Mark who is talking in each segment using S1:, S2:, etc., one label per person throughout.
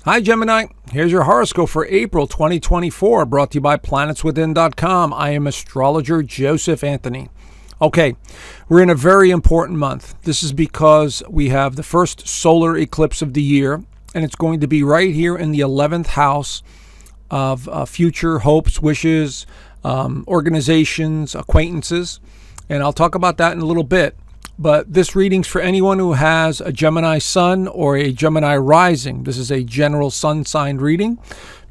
S1: Hi, Gemini. Here's your horoscope for April 2024, brought to you by planetswithin.com. I am astrologer Joseph Anthony. Okay, we're in a very important month. This is because we have the first solar eclipse of the year, and it's going to be right here in the 11th house of future hopes, wishes, organizations, acquaintances. And I'll talk about that in a little bit. But this reading's for anyone who has a Gemini sun or a Gemini rising. This is a general sun sign reading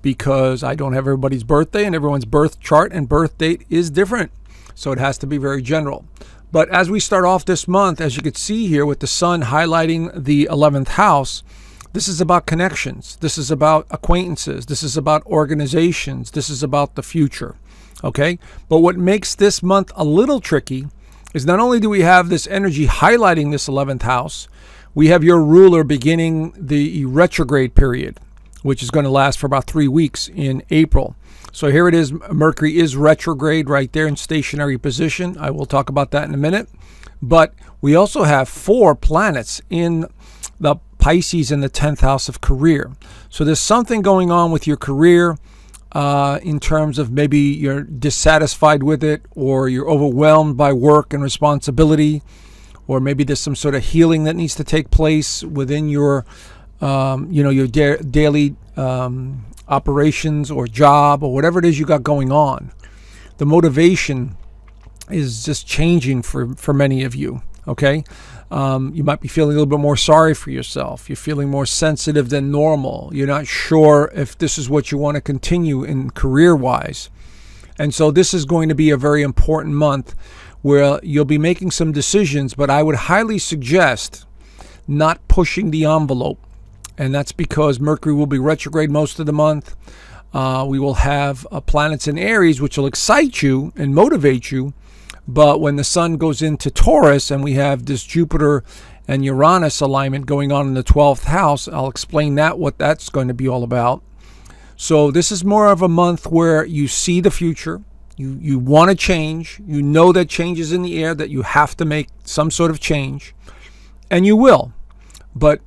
S1: because I don't have everybody's birthday, and everyone's birth chart and birth date is different. So it has to be very general. But as we start off this month, as you can see here with the sun highlighting the 11th house, this is about connections. This is about acquaintances. This is about organizations. This is about the future. Okay? But what makes this month a little tricky is not only do we have this energy highlighting this 11th house, we have your ruler beginning the retrograde period, which is going to last for about 3 weeks in April. So here it is. Mercury is retrograde right there in stationary position. I will talk about that in a minute. But we also have 4 planets in the Pisces in the 10th house of career. So there's something going on with your career in terms of maybe you're dissatisfied with it, or you're overwhelmed by work and responsibility, or maybe there's some sort of healing that needs to take place within your daily operations or job or whatever it is you got going on. The motivation is just changing for many of you. Okay. You might be feeling a little bit more sorry for yourself. You're feeling more sensitive than normal. You're not sure if this is what you want to continue in career-wise. And so this is going to be a very important month where you'll be making some decisions, but I would highly suggest not pushing the envelope. And that's because Mercury will be retrograde most of the month. We will have planets in Aries, which will excite you and motivate you. But when the sun goes into Taurus and we have this Jupiter and Uranus alignment going on in the 12th house, I'll explain what that's going to be all about. So this is more of a month where you see the future. You want to change. You know that change is in the air, that you have to make some sort of change. And you will. But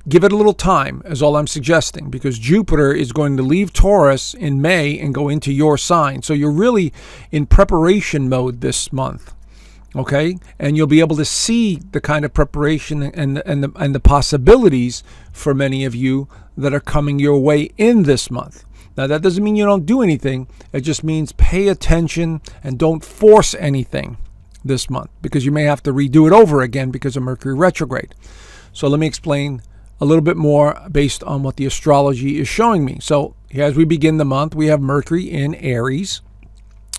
S1: give it a little time is all I'm suggesting, because Jupiter is going to leave Taurus in May and go into your sign. So you're really in preparation mode this month, okay? And you'll be able to see the kind of preparation and the possibilities for many of you that are coming your way in this month. Now, that doesn't mean you don't do anything. It just means pay attention and don't force anything this month, because you may have to redo it over again because of Mercury retrograde. So let me explain a little bit more based on what the astrology is showing me. So as we begin the month, we have Mercury in Aries,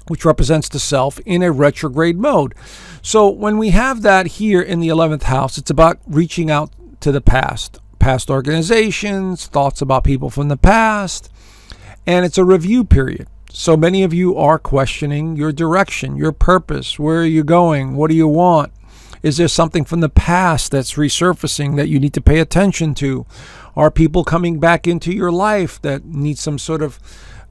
S1: which represents the self, in a retrograde mode. So when we have that here in the 11th house, it's about reaching out to the past organizations, thoughts about people from the past, and it's a review period. So many of you are questioning your direction, your purpose. Where are you going? What do you want? Is there something from the past that's resurfacing that you need to pay attention to? Are people coming back into your life that need some sort of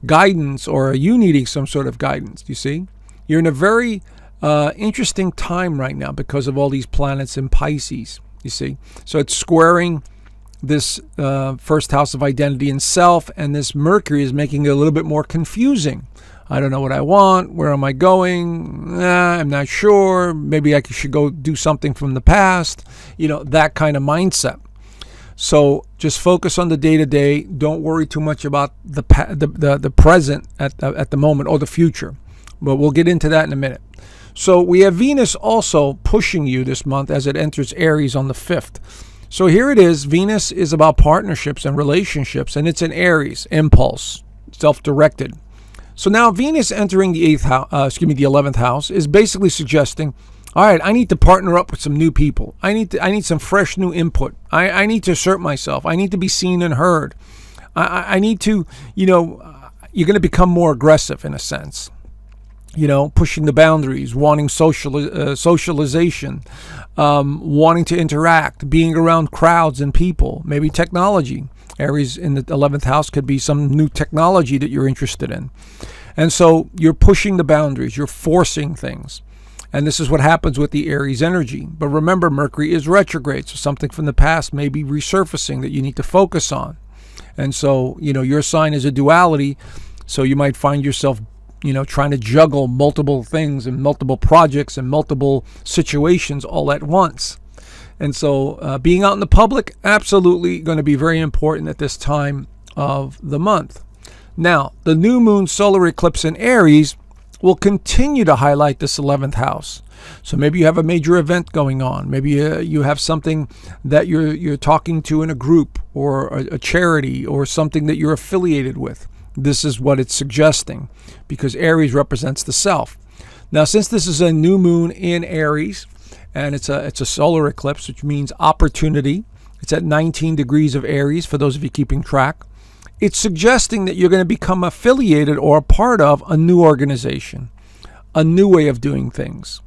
S1: guidance, or are you needing some sort of guidance? You see, you're in a very interesting time right now because of all these planets in Pisces, you see. So it's squaring this first house of identity and self, and this Mercury is making it a little bit more confusing. I don't know what I want. Where am I going? I'm not sure. Maybe I should go do something from the past. That kind of mindset. So just focus on the day-to-day. Don't worry too much about the present at the moment, or the future. But we'll get into that in a minute. So we have Venus also pushing you this month as it enters Aries on the 5th. So here it is. Venus is about partnerships and relationships, and it's in Aries, impulse, self-directed. So now Venus entering the 11th house is basically suggesting, all right, I need to partner up with some new people. I need some fresh new input. I need to assert myself. I need to be seen and heard. I need to, you're going to become more aggressive in a sense. Pushing the boundaries, wanting socialization, wanting to interact, being around crowds and people, maybe technology. Aries in the 11th house could be some new technology that you're interested in. And so you're pushing the boundaries, you're forcing things. And this is what happens with the Aries energy. But remember, Mercury is retrograde, so something from the past may be resurfacing that you need to focus on. And so, your sign is a duality. So you might find yourself, trying to juggle multiple things and multiple projects and multiple situations all at once. And so being out in the public, absolutely going to be very important at this time of the month. Now, the new moon solar eclipse in Aries will continue to highlight this 11th house. So maybe you have a major event going on. Maybe you have something that you're talking to in a group or a charity or something that you're affiliated with. This is what it's suggesting, because Aries represents the self. Now, since this is a new moon in Aries, and it's a solar eclipse, which means opportunity. It's at 19 degrees of Aries, for those of you keeping track. It's suggesting that you're going to become affiliated or a part of a new organization, a new way of doing things.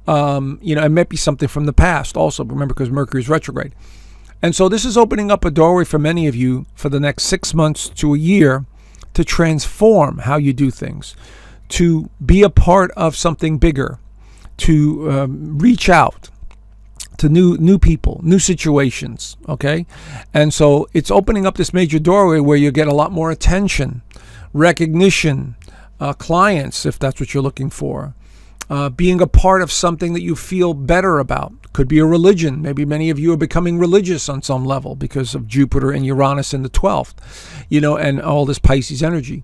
S1: It might be something from the past also, remember, because Mercury is retrograde. And so this is opening up a doorway for many of you for the next 6 months to a year to transform how you do things, to be a part of something bigger, to reach out to new people, new situations, okay? And so it's opening up this major doorway where you get a lot more attention, recognition, clients, if that's what you're looking for, being a part of something that you feel better about. Could be a religion. Maybe many of you are becoming religious on some level because of Jupiter and Uranus in the 12th, and all this Pisces energy.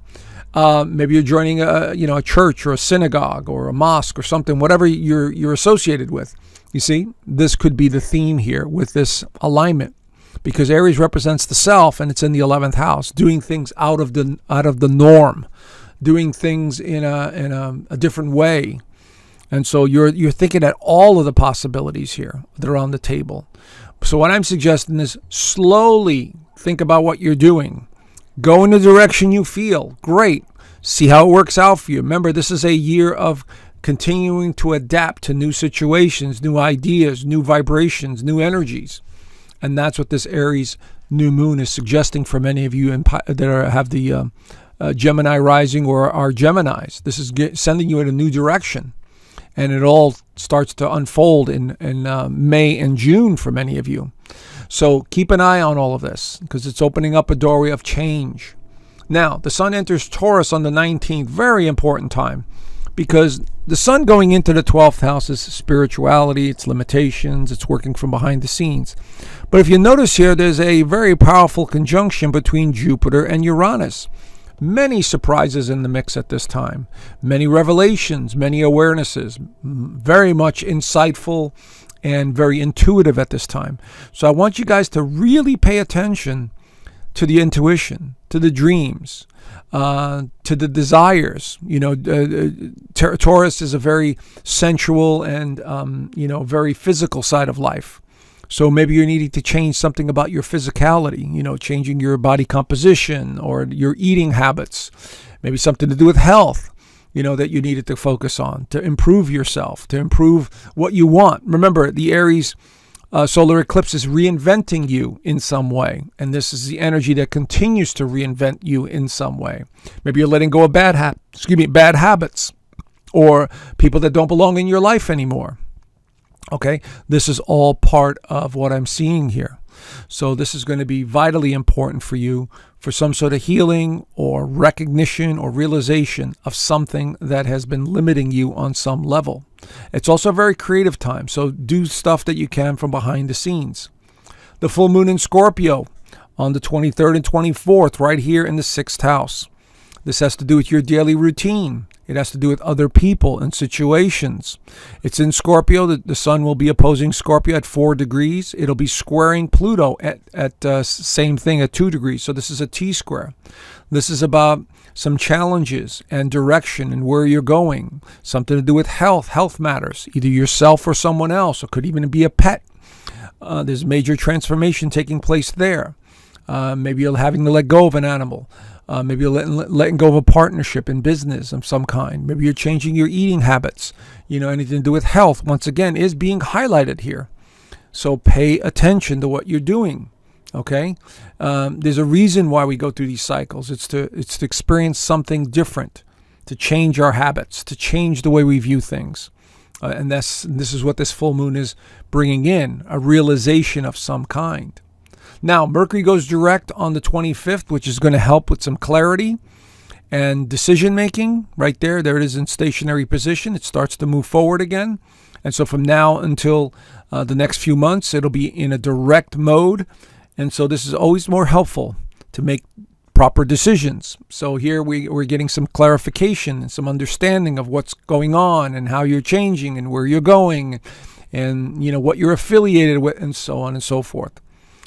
S1: Maybe you're joining a church or a synagogue or a mosque or something, whatever you're associated with. You see, this could be the theme here with this alignment, because Aries represents the self and it's in the 11th house, doing things out of the norm, doing things in a different way. And so you're thinking at all of the possibilities here that are on the table. So what I'm suggesting is slowly think about what you're doing. Go in the direction you feel. Great. See how it works out for you. Remember, this is a year of continuing to adapt to new situations, new ideas, new vibrations, new energies. And that's what this Aries new moon is suggesting for many of you that have the Gemini rising or are Geminis. This is sending you in a new direction. And it all starts to unfold in May and June for many of you. So keep an eye on all of this, because it's opening up a doorway of change. Now, the sun enters Taurus on the 19th. Very important time, because the sun going into the 12th house is spirituality, its limitations, it's working from behind the scenes. But if you notice here, there's a very powerful conjunction between Jupiter and Uranus. Many surprises in the mix at this time. Many revelations, many awarenesses, very much insightful and very intuitive at this time. So I want you guys to really pay attention to the intuition, to the dreams, to the desires. Taurus is a very sensual and, very physical side of life. So maybe you're needing to change something about your physicality, changing your body composition or your eating habits, maybe something to do with health, that you needed to focus on, to improve yourself, to improve what you want. Remember, the Aries solar eclipse is reinventing you in some way. And this is the energy that continues to reinvent you in some way. Maybe you're letting go of bad habits or people that don't belong in your life anymore. Okay, this is all part of what I'm seeing here. So this is going to be vitally important for you for some sort of healing or recognition or realization of something that has been limiting you on some level. It's also a very creative time, so do stuff that you can from behind the scenes. The full moon in Scorpio on the 23rd and 24th, right here in the 6th house. This has to do with your daily routine. It has to do with other people and situations. It's in Scorpio. The sun will be opposing Scorpio at 4 degrees. It'll be squaring Pluto at same thing at 2 degrees. So this is a T-square. This is about some challenges and direction and where you're going. Something to do with health. Health matters, either yourself or someone else. It could even be a pet. There's major transformation taking place there. Maybe you're having to let go of an animal. Maybe you're letting go of a partnership in business of some kind. Maybe you're changing your eating habits. Anything to do with health, once again, is being highlighted here. So pay attention to what you're doing, okay? There's a reason why we go through these cycles. It's to experience something different, to change our habits, to change the way we view things. And this is what this full moon is bringing in, a realization of some kind. Now, Mercury goes direct on the 25th, which is going to help with some clarity and decision making. Right there it is in stationary position. It starts to move forward again. And so from now until the next few months, it'll be in a direct mode. And so this is always more helpful to make proper decisions. So here we're getting some clarification and some understanding of what's going on and how you're changing and where you're going and what you're affiliated with and so on and so forth.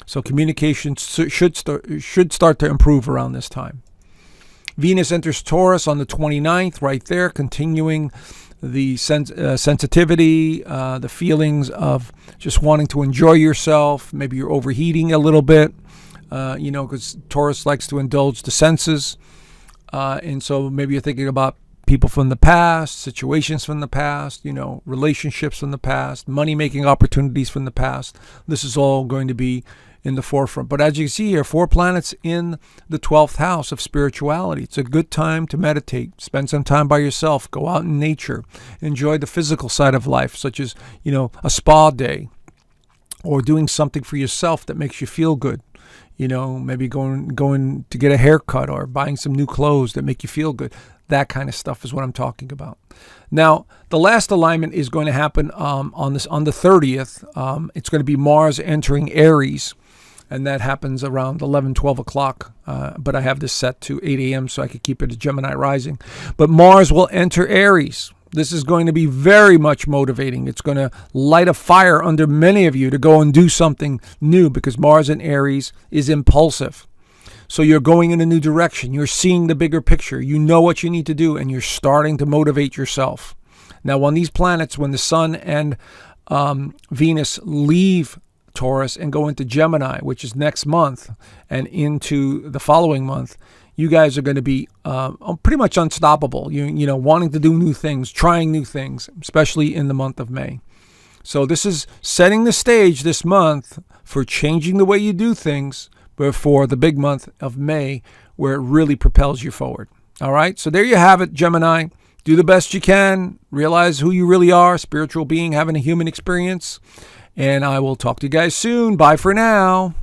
S1: So communication should start to improve around this time. Venus enters Taurus on the 29th, right there, continuing the sensitivity, the feelings of just wanting to enjoy yourself. Maybe you're overheating a little bit. Because Taurus likes to indulge the senses. And so maybe you're thinking about people from the past, situations from the past, relationships from the past, money-making opportunities from the past. This is all going to be in the forefront. But as you see here, 4 planets in the 12th house of spirituality. It's a good time to meditate, spend some time by yourself, go out in nature, enjoy the physical side of life, such as, a spa day or doing something for yourself that makes you feel good. Maybe going to get a haircut or buying some new clothes that make you feel good. That kind of stuff is what I'm talking about. Now, the last alignment is going to happen on the 30th. It's going to be Mars entering Aries, and that happens around 11, 12 o'clock. But I have this set to 8 a.m. so I could keep it a Gemini rising. But Mars will enter Aries. This is going to be very much motivating. It's going to light a fire under many of you to go and do something new because Mars in Aries is impulsive. So you're going in a new direction. You're seeing the bigger picture. You know what you need to do, and you're starting to motivate yourself. Now, on these planets, when the Sun and Venus leave Taurus and go into Gemini, which is next month, and into the following month, you guys are going to be pretty much unstoppable. You wanting to do new things, trying new things, especially in the month of May. So this is setting the stage this month for changing the way you do things before the big month of May, where it really propels you forward. All right. So there you have it, Gemini. Do the best you can. Realize who you really are, spiritual being having a human experience. And I will talk to you guys soon. Bye for now.